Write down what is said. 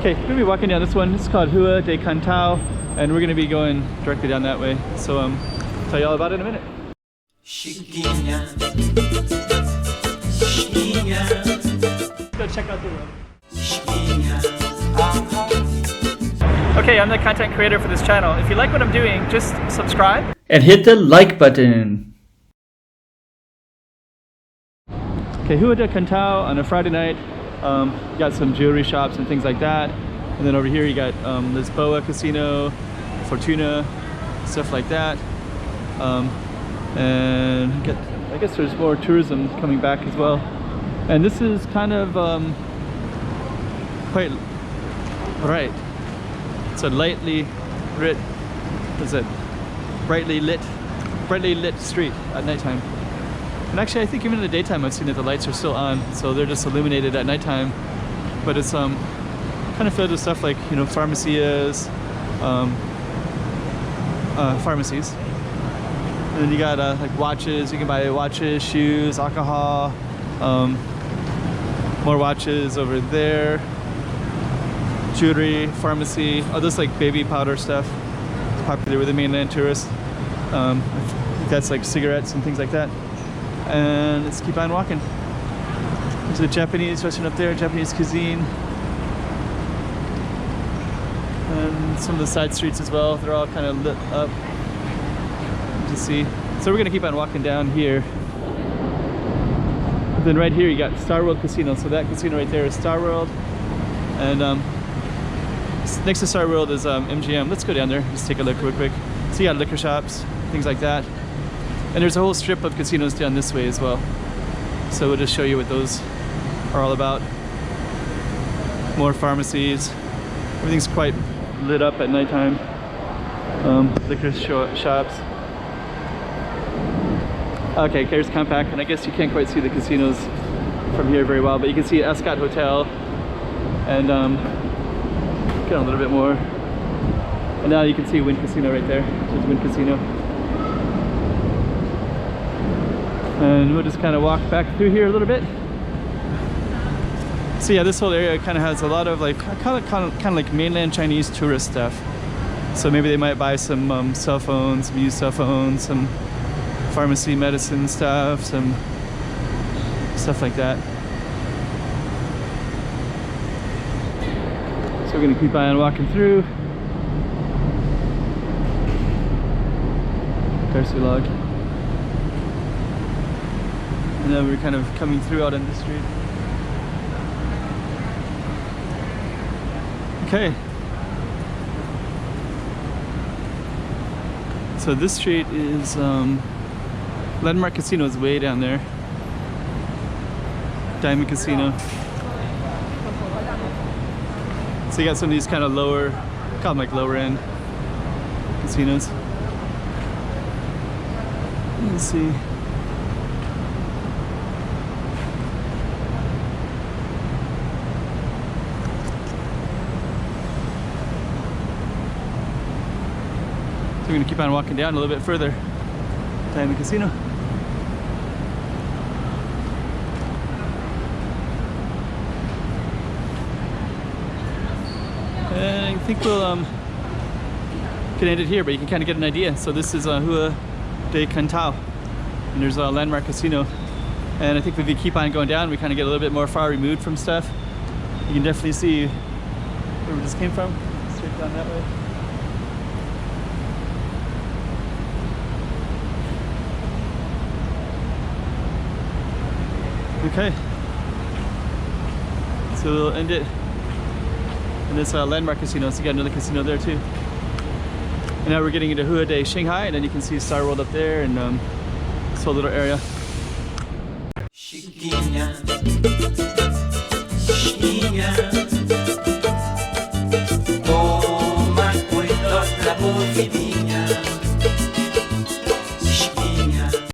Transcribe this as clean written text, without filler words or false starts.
Okay, we're gonna be walking down this one. It's called Rua de Cantão, and we're gonna be going directly down that way. So tell you all about it in a minute. Chiquinha, Chiquinha. Let's go check out the road. Chiquinha. Okay, I'm the content creator for this channel. If you like what I'm doing, just subscribe and hit the like button. Okay, Rua de Cantão on a Friday night. Got some jewelry shops and things like that. And then over here you got Lisboa Casino, Fortuna, stuff like that. And I guess there's more tourism coming back as well. And this is kind of quite bright. It's a lightly lit, brightly lit street at nighttime. And actually I think even in the daytime I've seen that the lights are still on, so they're just illuminated at nighttime. But it's kind of filled with stuff like, you know, pharmacies. And then you got like watches. You can buy watches, shoes, alcohol, more watches over there, jewelry, pharmacy. Oh, this like baby powder stuff. It's popular with the mainland tourists. That's like cigarettes and things like that. And let's keep on walking. There's a Japanese restaurant up there, Japanese cuisine. And some of the side streets as well. They're all kind of lit up to see. So we're gonna keep on walking down here. And then right here you got Star World Casino. So that casino right there is Star World. And next to Star World is MGM. Let's go down there, just take a look real quick. So you got liquor shops, things like that. And there's a whole strip of casinos down this way as well. So we'll just show you what those are all about. More pharmacies. Everything's quite lit up at nighttime. Liquor shops. Okay, here's Compact, and I guess you can't quite see the casinos from here very well, but you can see Ascot Hotel, and get a little bit more. And now you can see Wind Casino right there. There's Wind Casino. And we'll just kind of walk back through here a little bit. So yeah, this whole area kind of has a lot of like kind of like mainland Chinese tourist stuff. So maybe they might buy some cell phones, some used cell phones, some pharmacy medicine stuff, some stuff like that. So we're gonna keep on walking through. Darcy Log. And now we're kind of coming through out on the street. Okay. So this street is Landmark Casino is way down there. Diamond Casino. So you got some of these kind of lower, call them like lower end casinos. Let's see. We're going to keep on walking down a little bit further. Diamond Casino. And I think we'll can end it here, but you can kind of get an idea. So this is Rua de Cantão, and there's a Landmark Casino. And I think if we keep on going down, we kind of get a little bit more far removed from stuff. You can definitely see where we just came from. Straight down that way. Okay, so we'll end it in this Landmark Casino. So you got another casino there too. And now we're getting into Rua de Shanghai, and then you can see Star World up there and this whole little area. Chiquinha.